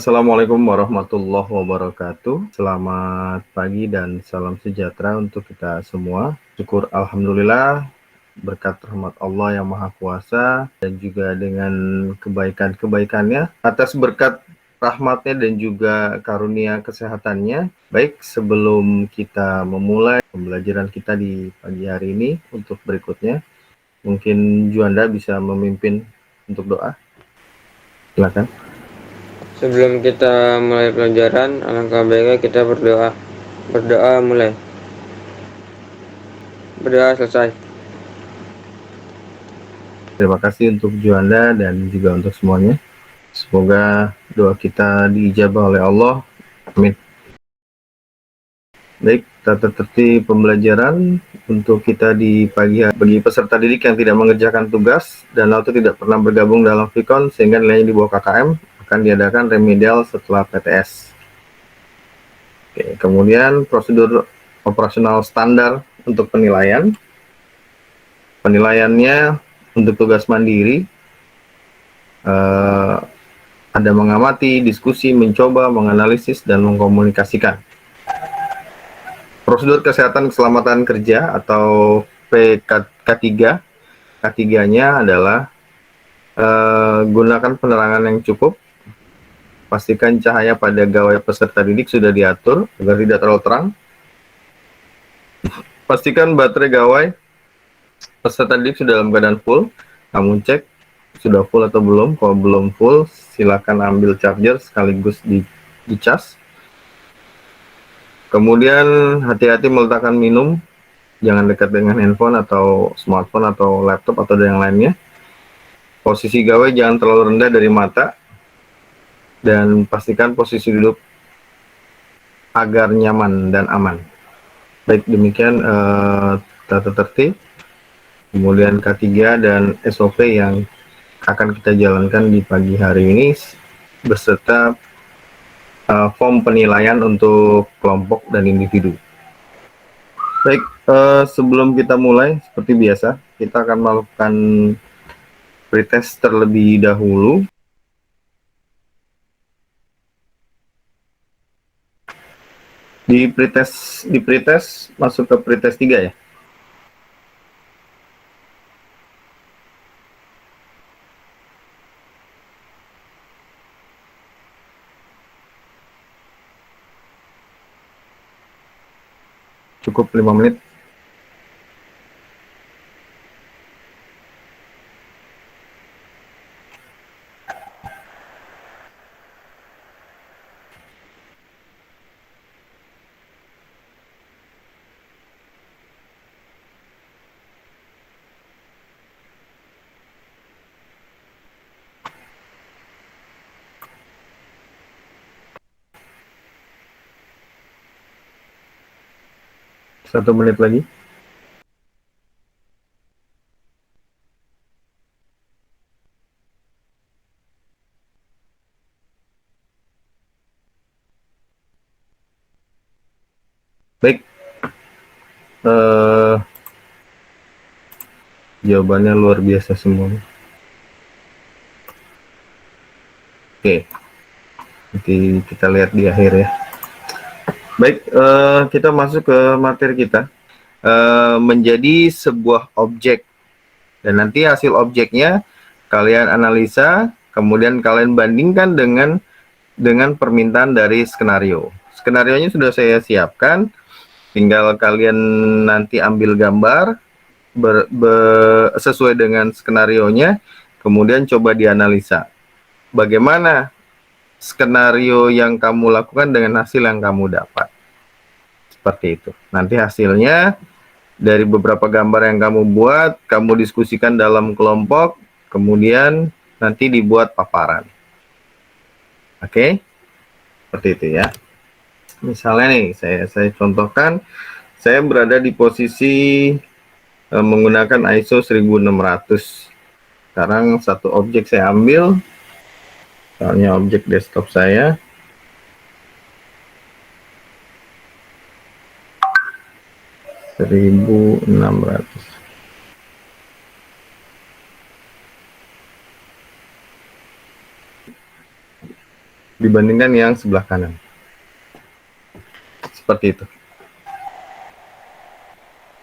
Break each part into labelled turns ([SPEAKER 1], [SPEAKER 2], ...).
[SPEAKER 1] Assalamualaikum warahmatullahi wabarakatuh. Selamat pagi dan salam sejahtera untuk kita semua. Syukur alhamdulillah berkat rahmat Allah yang Maha Kuasa dan juga dengan kebaikan-kebaikannya atas berkat rahmatnya dan juga karunia kesehatannya. Baik, sebelum kita memulai pembelajaran kita di pagi hari ini untuk berikutnya, mungkin Juanda bisa memimpin untuk doa. Silakan.
[SPEAKER 2] Sebelum kita mulai pelajaran, alangkah baiknya kita berdoa. Berdoa mulai. Berdoa selesai.
[SPEAKER 1] Terima kasih untuk Juanda dan juga untuk semuanya. Semoga doa kita diijabah oleh Allah. Amin. Baik, tata tertib pembelajaran untuk kita di pagi hari. Bagi peserta didik yang tidak mengerjakan tugas dan atau tidak pernah bergabung dalam Vicon sehingga nilainya di bawah KKM, akan diadakan remedial setelah PTS. Oke, kemudian prosedur operasional standar untuk penilaian. Penilaiannya untuk tugas mandiri, ada mengamati, diskusi, mencoba, menganalisis, dan mengkomunikasikan. Prosedur kesehatan keselamatan kerja atau K3. K3-nya adalah gunakan penerangan yang cukup. Pastikan cahaya pada gawai peserta didik sudah diatur agar tidak terlalu terang. Pastikan baterai gawai peserta didik sudah dalam keadaan full. Kamu cek sudah full atau belum. Kalau belum full, silakan ambil charger sekaligus dicas. Kemudian hati-hati meletakkan minum, jangan dekat dengan handphone atau smartphone atau laptop atau yang lainnya. Posisi gawai jangan terlalu rendah dari mata, dan pastikan posisi duduk agar nyaman dan aman. Baik, demikian tata tertib, kemudian K3 dan SOP yang akan kita jalankan di pagi hari ini beserta form penilaian untuk kelompok dan individu. Baik, sebelum kita mulai, seperti biasa, kita akan melakukan pretest terlebih dahulu. Di pretest masuk ke pretest 3 ya. Cukup 5 menit. Satu menit lagi. Baik, jawabannya luar biasa semua. Oke, nanti kita lihat di akhir ya. Baik, kita masuk ke materi kita. Menjadi sebuah objek, dan nanti hasil objeknya kalian analisa, kemudian kalian bandingkan dengan permintaan dari skenario. Skenarionya sudah saya siapkan, tinggal kalian nanti ambil gambar sesuai dengan skenarionya, kemudian coba dianalisa. Bagaimana skenario yang kamu lakukan dengan hasil yang kamu dapat. Seperti itu. Nanti hasilnya dari beberapa gambar yang kamu buat, kamu diskusikan dalam kelompok, kemudian nanti dibuat paparan. Oke? Seperti itu ya. Misalnya nih, saya contohkan, saya berada di posisi menggunakan ISO 1600. Sekarang satu objek saya ambil, misalnya objek desktop saya. (1600). dibandingkan yang sebelah kanan. Seperti itu.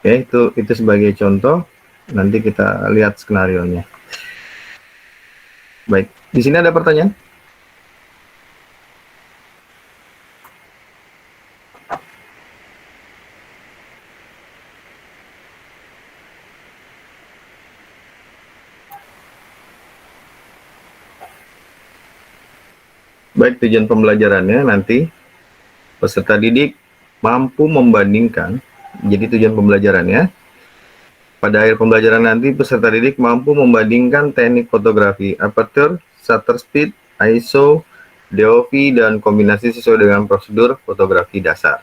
[SPEAKER 1] Oke, itu sebagai contoh. Nanti kita lihat skenarionya. Baik, di sini ada pertanyaan? Baik, tujuan pembelajarannya nanti peserta didik mampu membandingkan. Jadi tujuan pembelajarannya, pada akhir pembelajaran nanti peserta didik mampu membandingkan teknik fotografi, aperture, shutter speed, ISO, DOV, dan kombinasi sesuai dengan prosedur fotografi dasar.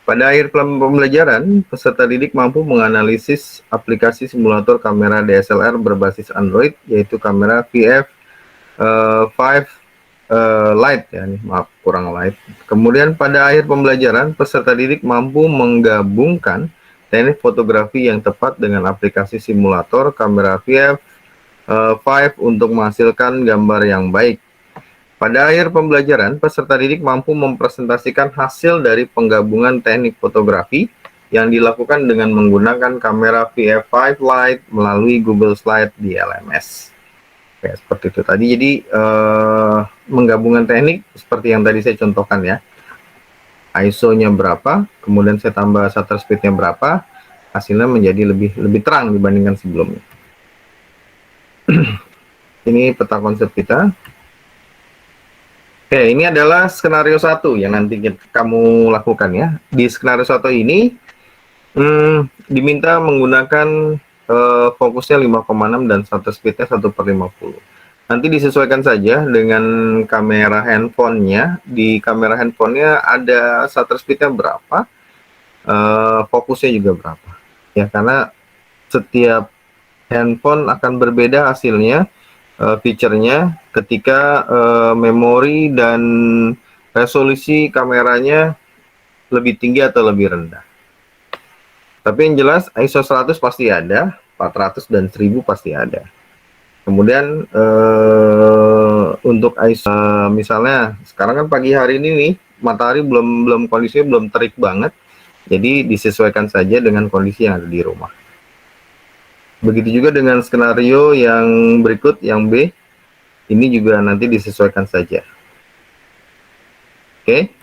[SPEAKER 1] Pada akhir pembelajaran, peserta didik mampu menganalisis aplikasi simulator kamera DSLR berbasis Android, yaitu kamera VF5 Lite, ya, maaf kurang light. Kemudian pada akhir pembelajaran, peserta didik mampu menggabungkan teknik fotografi yang tepat dengan aplikasi simulator kamera VF5 untuk menghasilkan gambar yang baik. Pada akhir pembelajaran, peserta didik mampu mempresentasikan hasil dari penggabungan teknik fotografi yang dilakukan dengan menggunakan kamera VF5 Lite melalui Google Slide di LMS. Ya, seperti itu tadi. Jadi menggabungkan teknik seperti yang tadi saya contohkan ya. ISO-nya berapa, kemudian saya tambah shutter speed-nya berapa, hasilnya menjadi lebih terang dibandingkan sebelumnya. Ini peta konsep kita. Oke, ini adalah skenario 1 yang nanti kamu lakukan ya. Di skenario 1 ini diminta menggunakan fokusnya 5,6 dan shutter speednya 1/50. Nanti disesuaikan saja dengan kamera handphonenya. Di kamera handphonenya ada shutter speednya berapa, fokusnya juga berapa. Ya, karena setiap handphone akan berbeda hasilnya, feature-nya ketika memori dan resolusi kameranya lebih tinggi atau lebih rendah. Tapi yang jelas ISO 100 pasti ada, 400 dan 1000 pasti ada. Kemudian untuk ISO misalnya sekarang kan pagi hari ini nih matahari belum kondisinya belum terik banget. Jadi disesuaikan saja dengan kondisi yang ada di rumah. Begitu juga dengan skenario yang berikut yang B. Ini juga nanti disesuaikan saja. Oke.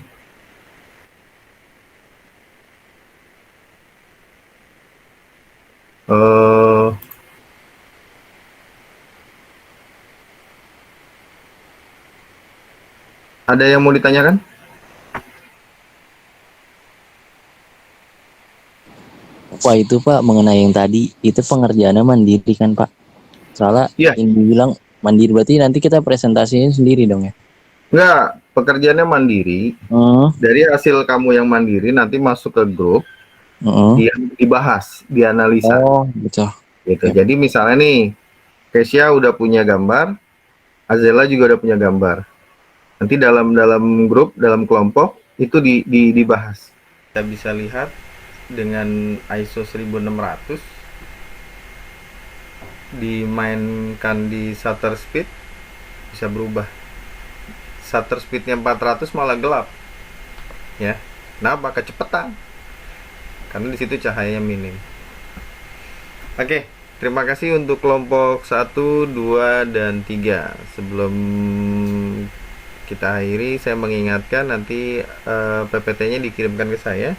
[SPEAKER 1] Ada yang mau ditanyakan?
[SPEAKER 3] Wah itu Pak, mengenai yang tadi, itu pengerjaannya mandiri kan Pak? Soalnya
[SPEAKER 1] Iya.
[SPEAKER 3] yang dibilang mandiri berarti nanti kita presentasinya sendiri dong ya?
[SPEAKER 1] Enggak, pekerjaannya mandiri. Dari hasil kamu yang mandiri nanti masuk ke grup, dibahas, dianalisa.
[SPEAKER 3] Oh, betul.
[SPEAKER 1] Gitu. Jadi misalnya nih, Kesia udah punya gambar, Azela juga udah punya gambar. Nanti dalam grup, dalam kelompok itu dibahas. Kita bisa lihat dengan ISO 1600 dimainkan di shutter speed bisa berubah. Shutter speednya 400 malah gelap. Ya. Kenapa? Kecepatan. Karena di situ cahayanya minim. Oke, terima kasih untuk kelompok 1, 2, dan 3. Sebelum kita akhiri, saya mengingatkan nanti PPT-nya dikirimkan ke saya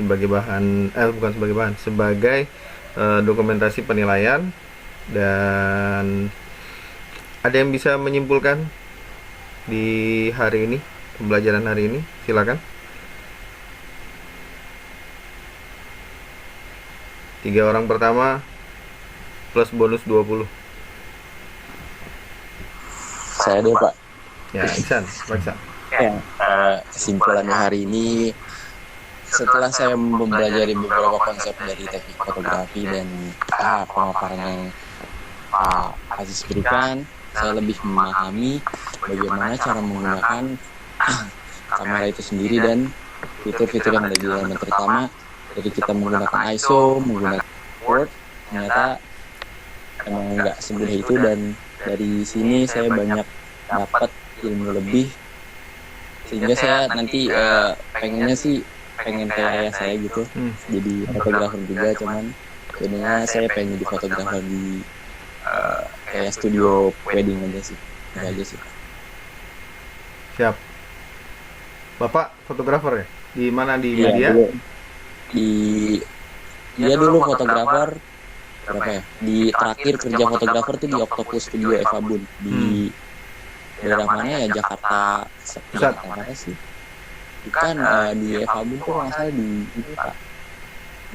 [SPEAKER 1] sebagai bahan, sebagai dokumentasi penilaian. Dan ada yang bisa menyimpulkan di hari ini, pembelajaran hari ini? Silakan. 3 orang pertama plus bonus 20.
[SPEAKER 3] Saya deh Pak.
[SPEAKER 1] Ya, Iksan, Iksan.
[SPEAKER 3] Kesimpulannya hari ini, setelah saya mempelajari beberapa konsep dari teknik fotografi dan pemaparan yang Pak Aziz berikan, saya lebih memahami bagaimana cara menggunakan kamera itu sendiri dan fitur-fitur yang ada di dalamnya. Terutama dari kita menggunakan ISO, menggunakan word, ternyata emang nggak semudah itu, dan dari sini saya banyak dapat ilmu lebih sehingga saya nanti pengennya sih pengen kayak ayah saya gitu, jadi fotografer juga, cuman jadinya saya pengen jadi fotografer di kayak studio wedding aja sih, itu aja sih.
[SPEAKER 1] Siap. Bapak fotografer ya? Di mana, di
[SPEAKER 3] Iya,
[SPEAKER 1] media?
[SPEAKER 3] dulu di dia dulu fotografer berapa ya, di terakhir kerja fotografer tuh di Octopus Studio Eva Bun di daerah mana ya, Jakarta
[SPEAKER 1] Pusat.
[SPEAKER 3] Jakarta mana sih, bukan di Eva Bun tuh kalau nggak salah di itu Pak,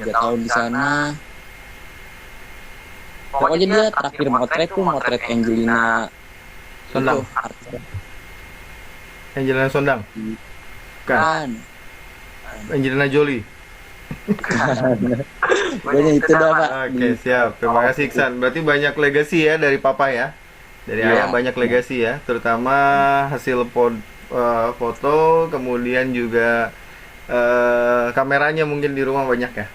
[SPEAKER 3] 3 tahun di sana. Pokoknya dia terakhir motret Angelina
[SPEAKER 1] Sondang.
[SPEAKER 3] itu artis.
[SPEAKER 1] Angelina Sondang. Bukan.
[SPEAKER 3] Kan
[SPEAKER 1] Angelina Jolie.
[SPEAKER 3] pokoknya itu dah Pak.
[SPEAKER 1] Oke, siap. Terima kasih Iksan. Berarti banyak legasi ya dari papa ya. Dari
[SPEAKER 3] Iya.
[SPEAKER 1] ayah banyak legasi ya, terutama hasil foto, kemudian juga kameranya mungkin di rumah banyak ya.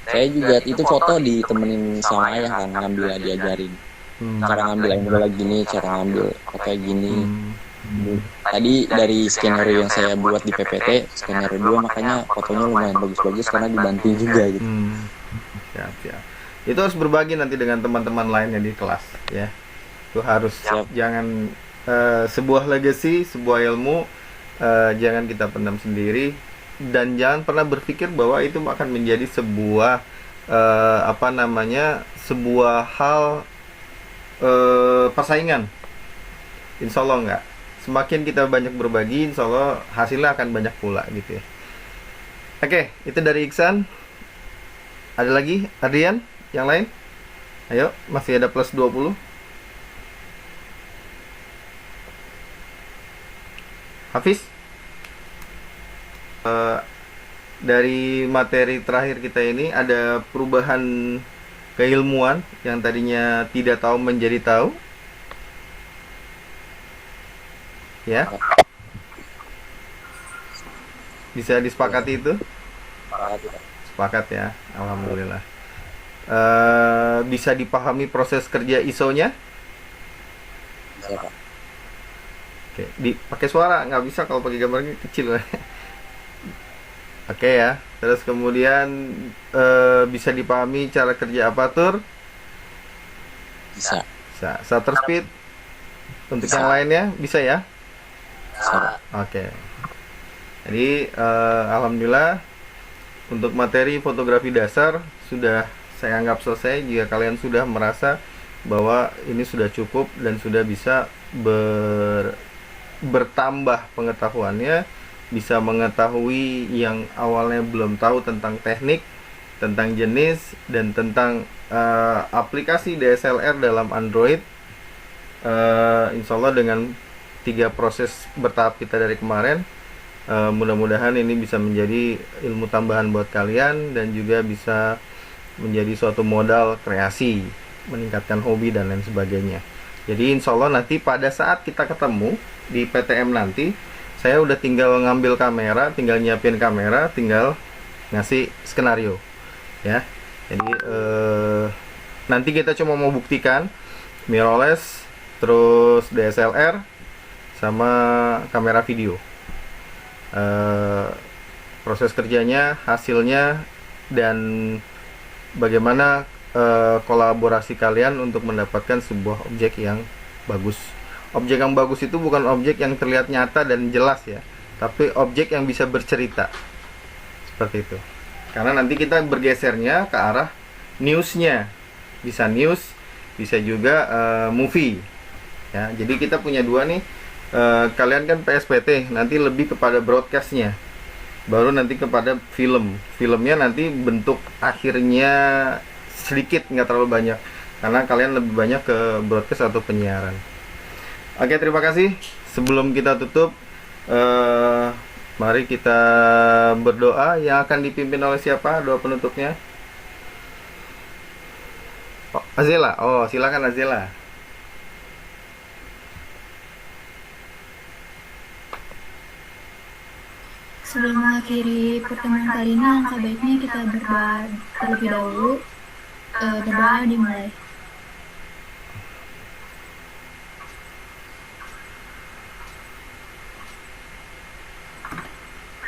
[SPEAKER 3] Saya juga itu foto ditemenin sama ayah kan, ngambil diajarin cara ngambil angle gini, cara ngambil foto gini. Tadi dari skenario yang saya buat di PPT, skenario 2, makanya fotonya lumayan bagus-bagus karena dibantu juga gitu.
[SPEAKER 1] Siap, siap. Itu harus berbagi nanti dengan teman-teman lainnya di kelas ya. Itu harus.
[SPEAKER 3] Siap.
[SPEAKER 1] Jangan sebuah legacy, sebuah ilmu jangan kita pendam sendiri, dan jangan pernah berpikir bahwa itu akan menjadi sebuah sebuah hal persaingan. Insya Allah enggak. Semakin kita banyak berbagi, insya Allah hasilnya akan banyak pula gitu ya. Oke, itu dari Iksan. Ada lagi, Adrian? Yang lain? Ayo, masih ada plus 20. Hafiz? Dari materi terakhir kita ini, ada perubahan keilmuan yang tadinya tidak tahu menjadi tahu? Ya? Bisa disepakati itu? Sepakat ya, alhamdulillah. Bisa dipahami proses kerja ISO-nya?
[SPEAKER 3] Bisa Pak.
[SPEAKER 1] Oke, pakai suara nggak bisa kalau pakai gambarnya kecil. Oke ya. Terus kemudian bisa dipahami cara kerja aperture?
[SPEAKER 3] Bisa.
[SPEAKER 1] Bisa. Shutter speed? Untuk
[SPEAKER 3] Bisa.
[SPEAKER 1] yang lainnya bisa ya?
[SPEAKER 3] Bisa Pak.
[SPEAKER 1] Oke. Jadi alhamdulillah untuk materi fotografi dasar sudah saya anggap selesai. Jika kalian sudah merasa bahwa ini sudah cukup dan sudah bisa bertambah pengetahuannya, bisa mengetahui yang awalnya belum tahu tentang teknik, tentang jenis, dan tentang aplikasi DSLR dalam Android. Insya Allah dengan 3 proses bertahap kita dari kemarin, mudah-mudahan ini bisa menjadi ilmu tambahan buat kalian dan juga bisa menjadi suatu modal kreasi, meningkatkan hobi dan lain sebagainya. Jadi insya Allah nanti pada saat kita ketemu di PTM nanti, saya udah tinggal ngambil kamera, tinggal nyiapin kamera, tinggal ngasih skenario ya. Jadi nanti kita cuma mau buktikan mirrorless, terus DSLR sama kamera video. Proses kerjanya, hasilnya, dan bagaimana kolaborasi kalian untuk mendapatkan sebuah objek yang bagus. Objek yang bagus itu bukan objek yang terlihat nyata dan jelas ya, tapi objek yang bisa bercerita. Seperti itu. Karena nanti kita bergesernya ke arah newsnya. Bisa news, bisa juga movie. Ya, jadi kita punya 2 nih. Kalian kan PSPT, nanti lebih kepada broadcastnya, baru nanti kepada film. Filmnya nanti bentuk akhirnya sedikit, nggak terlalu banyak, karena kalian lebih banyak ke broadcast atau penyiaran. Oke, terima kasih. Sebelum kita tutup, mari kita berdoa. Yang akan dipimpin oleh siapa doa penutupnya? Azela. Oh, silakan Azela.
[SPEAKER 4] Sebelum mengakhiri pertemuan kali ini, alangkah baiknya kita berdoa terlebih dahulu. Berdoa dimulai.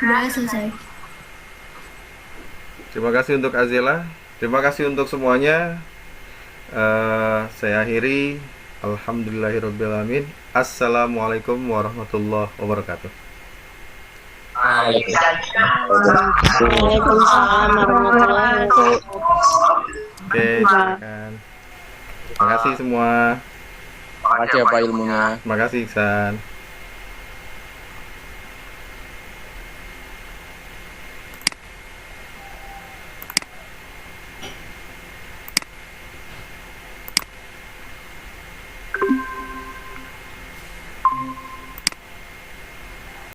[SPEAKER 4] Sudah selesai.
[SPEAKER 1] Terima kasih untuk Azila. Terima kasih untuk semuanya. Saya akhiri. Alhamdulillahirrabbilalamin. Assalamualaikum warahmatullahi wabarakatuh.
[SPEAKER 5] Waalaikumsalam warahmatullahi wabarakatuh.
[SPEAKER 1] Oke, silakan. Terima kasih semua.
[SPEAKER 3] Terima kasih apa ilmunya.
[SPEAKER 1] Terima kasih Iksan.